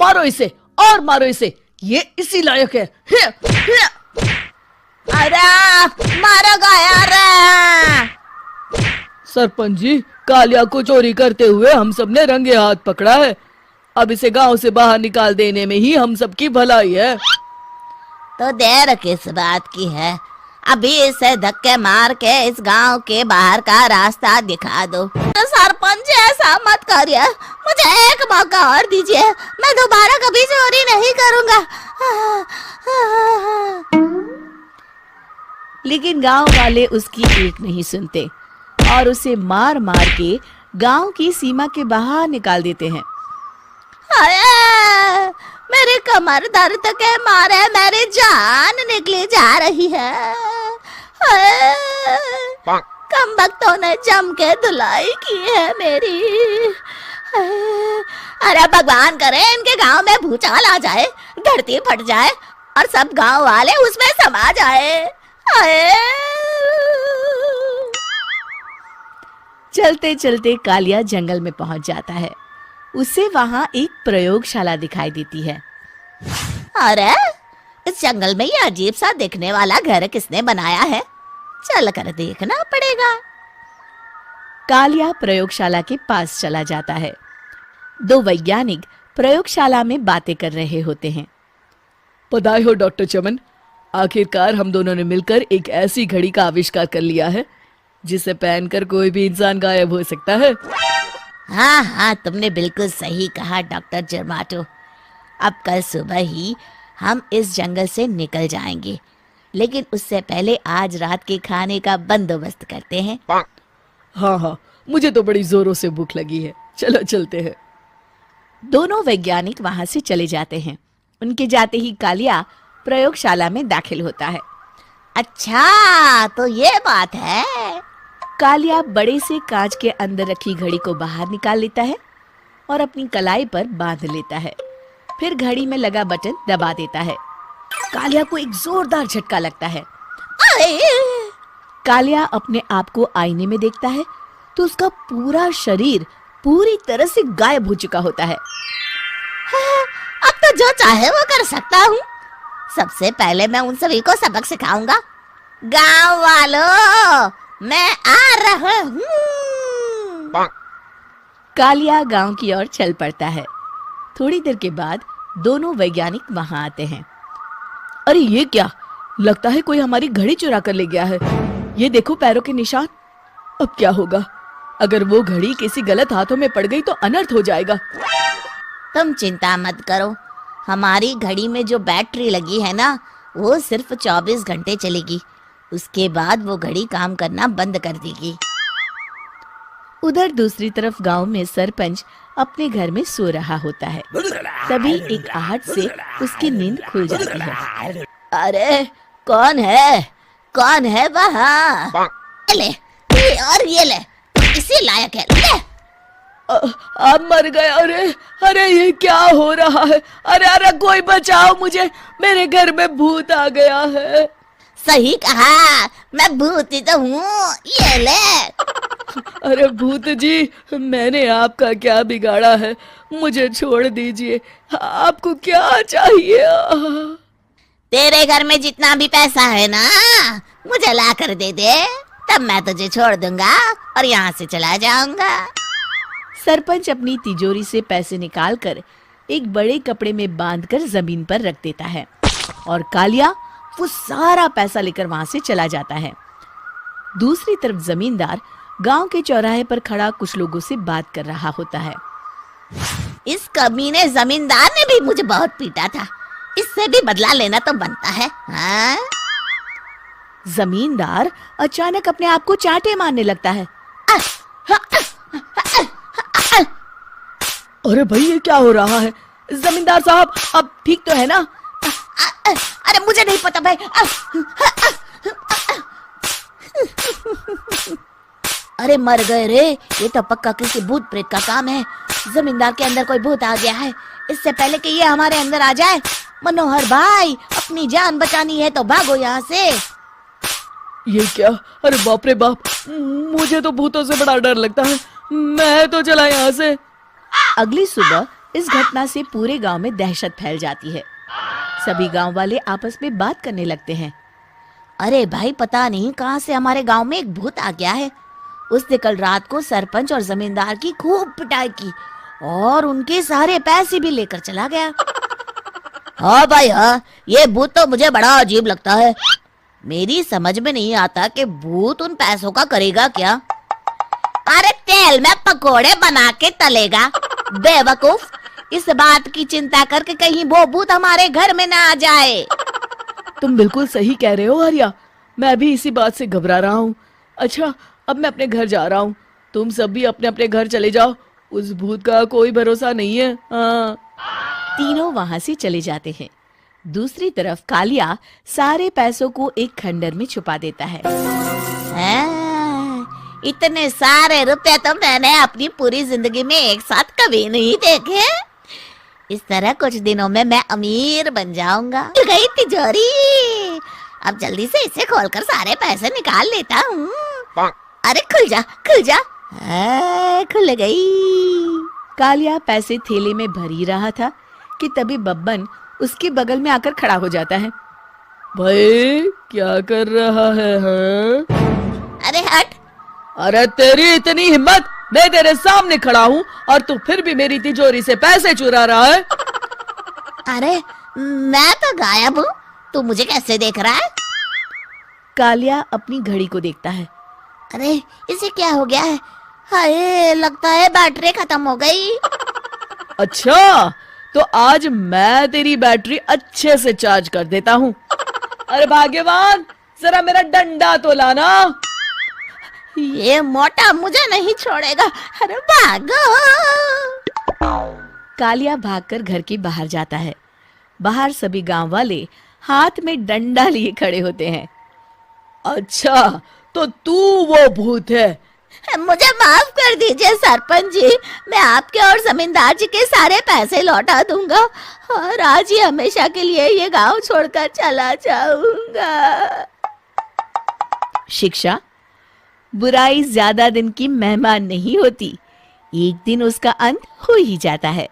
मारो इसे और मारो इसे, ये इसी लायक है। अरे मारो यार। सरपंच जी, कालिया को चोरी करते हुए हम सब ने रंगे हाथ पकड़ा है। अब इसे गांव से बाहर निकाल देने में ही हम सबकी भलाई है। तो देर किस बात की है, अभी इसे धक्के मार के इस गांव के बाहर का रास्ता दिखा दो। तो सरपंच ऐसा मत करिए, मुझे एक मौका और दीजिए, मैं दोबारा कभी चोरी नहीं करूंगा। लेकिन गांव वाले उसकी एक नहीं सुनते और उसे मार मार के गांव की सीमा के बाहर निकाल देते हैं। अरे मेरी कमर दर्द के मारे मेरी जान निकली जा रही है। कमबख्तों ने जम के धुलाई की है मेरी। अरे भगवान करे इनके गांव में भूचाल आ जाए, धरती फट जाए और सब गांव वाले उसमें समा जाए। चलते चलते कालिया जंगल में पहुंच जाता है। उसे वहां एक प्रयोगशाला दिखाई देती है। अरे इस जंगल में ये अजीब सा दिखने वाला घर किसने बनाया है, चल कर देखना पड़ेगा। कालिया प्रयोगशाला के पास चला जाता है। दो वैज्ञानिक प्रयोगशाला में बातें कर रहे होते हैं। बधाई हो डॉक्टर चमन, आखिरकार हम दोनों ने मिलकर एक ऐसी घड़ी का आविष्कार कर लिया है जिसे पहनकर कोई भी इंसान गायब हो सकता है। हाँ हाँ, तुमने बिल्कुल सही कहा डॉक्टर जर्माटो। अब कल सुबह ही हम इस जंगल से निकल जाएंगे, लेकिन उससे पहले आज रात के खाने का बंदोबस्त करते हैं। हाँ हाँ, मुझे तो बड़ी जोरों से भूख लगी है, चलो चलते हैं। दोनों वैज्ञानिक वहां से चले जाते हैं। उनके जाते ही कालिया प्रयोगशाला में दाखिल होता है। अच्छा तो ये बात है। कालिया बड़े से कांच के अंदर रखी घड़ी को बाहर निकाल लेता है और अपनी कलाई पर बांध लेता है। फिर घड़ी में लगा बटन दबा देता है। कालिया को एक जोरदार झटका लगता है। कालिया अपने आप को आईने में देखता है तो उसका पूरा शरीर पूरी तरह से गायब हो चुका होता है। अब तो जो चाहे वो कर सकता हूँ। सबसे पहले मैं उन सभी को सबक सिखाऊंगा। गांव वालों, मैं आ रहा हूँ। कालिया गांव की ओर चल पड़ता है। थोड़ी देर के बाद दोनों वैज्ञानिक वहां आते हैं। अरे ये क्या, लगता है कोई हमारी घड़ी चुरा कर ले गया है। ये देखो पैरों के निशान। अब क्या होगा, अगर वो घड़ी किसी गलत हाथों में पड़ गई तो अनर्थ हो जाएगा। तुम चिंता मत करो, हमारी घड़ी में जो बैटरी लगी है ना, वो सिर्फ 24 घंटे चलेगी। उसके बाद वो घड़ी काम करना बंद कर देगी। उधर दूसरी तरफ गांव में सरपंच अपने घर में सो रहा होता है। तभी एक आहट से उसकी नींद खुल जाती है। अरे कौन है वहाँ? ले और ये ले, इसी लायक है, ले। आप मर गए। अरे अरे ये क्या हो रहा है? अरे अरे कोई बचाओ मुझे, मेरे घर में भूत आ गया है। सही कहा, मैं भूत ही तो हूँ, ये ले। अरे भूत जी, मैंने आपका क्या बिगाड़ा है, मुझे छोड़ दीजिए। आपको क्या चाहिए? तेरे घर में जितना भी पैसा है ना, मुझे ला कर दे दे, तब मैं तुझे छोड़ दूंगा और यहाँ से चला जाऊंगा। सरपंच अपनी तिजोरी से पैसे निकालकर एक बड़े कपड़े में बांधकर जमीन पर रख देता है और कालिया वो सारा पैसा लेकर वहां से चला जाता है। दूसरी तरफ जमींदार गांव के चौराहे पर खड़ा कुछ लोगों से बात कर रहा होता है। इस कमीने जमींदार ने भी मुझे बहुत पीटा था, इससे भी बदला लेना तो बनता है। हाँ? जमींदार अचानक अपने आप को चांटे मारने लगता है। अरे भाई ये क्या हो रहा है? जमींदार साहब, अब ठीक तो है ना? अरे मुझे नहीं पता भाई। अरे मर गए रे, ये तो पक्का किसी भूत प्रेत का काम है। जमींदार के अंदर कोई भूत आ गया है। इससे पहले कि ये हमारे अंदर आ जाए, मनोहर भाई अपनी जान बचानी है तो भागो यहाँ से। ये क्या? अरे बाप रे बाप, मुझे तो भूतों से बड़ा डर लगता है, मैं तो चला यहाँ से। अगली सुबह इस घटना से पूरे गांव में दहशत फैल जाती है। सभी गांव वाले आपस में बात करने लगते हैं। अरे भाई, पता नहीं कहां से हमारे गांव में एक भूत आ गया है। उसने कल रात को सरपंच और जमींदार की खूब पिटाई की और उनके सारे पैसे भी लेकर चला गया। हाँ भाई हाँ, ये भूत तो मुझे बड़ा अजीब लगता है। मेरी समझ में नहीं आता कि भूत उन पैसों का करेगा क्या। अरे तेल में पकोड़े बना के तलेगा। बेवकूफ, इस बात की चिंता करके कहीं वो भूत हमारे घर में ना आ जाए। तुम बिल्कुल सही कह रहे हो आर्या, मैं भी इसी बात से घबरा रहा हूँ। अच्छा, अब मैं अपने घर जा रहा हूँ, तुम सब भी अपने अपने घर चले जाओ। उस भूत का कोई भरोसा नहीं है। हाँ। तीनों वहां से चले जाते हैं। दूसरी तरफ कालिया सारे पैसों को एक खंडर में छुपा देता है। इतने सारे रुपए तो मैंने अपनी पूरी जिंदगी में एक साथ कभी नहीं देखे। इस तरह कुछ दिनों में मैं अमीर बन जाऊंगा। खुल गई तिजोरी, अब जल्दी से इसे खोलकर सारे पैसे निकाल लेता हूँ। अरे खुल जा खुल जा। खुल गई। कालिया पैसे थैले में भर ही रहा था कि तभी बब्बन उसके बगल में आकर खड़ा हो जाता है। भाई क्या कर रहा है हाँ? अरे हट। अरे तेरी इतनी हिम्मत, मैं तेरे सामने खड़ा हूँ और तू फिर भी मेरी तिजोरी से पैसे चुरा रहा है। अरे मैं तो गायब हूँ, तू मुझे कैसे देख रहा है? कालिया अपनी घड़ी को देखता है। अरे इसे क्या हो गया है? हाय, लगता है बैटरी खत्म हो गई। अच्छा, तो आज मैं तेरी बैटरी अच्छे से चार्ज कर देता हूँ। अरे भाग्यवान, जरा मेरा डंडा तो लाना। ये मोटा मुझे नहीं छोड़ेगा। अरे भागो। कालिया भागकर घर के बाहर जाता है। बाहर सभी गांव वाले हाथ में डंडा लिए खड़े होते हैं। अच्छा, तो तू वो भूत है। मुझे माफ कर दीजिए सरपंच जी, मैं आपके और जमींदार जी के सारे पैसे लौटा दूंगा और आज ही हमेशा के लिए ये गांव छोड़कर चला जाऊंगा। शिक्षा, बुराई ज्यादा दिन की मेहमान नहीं होती, एक दिन उसका अंत हो ही जाता है।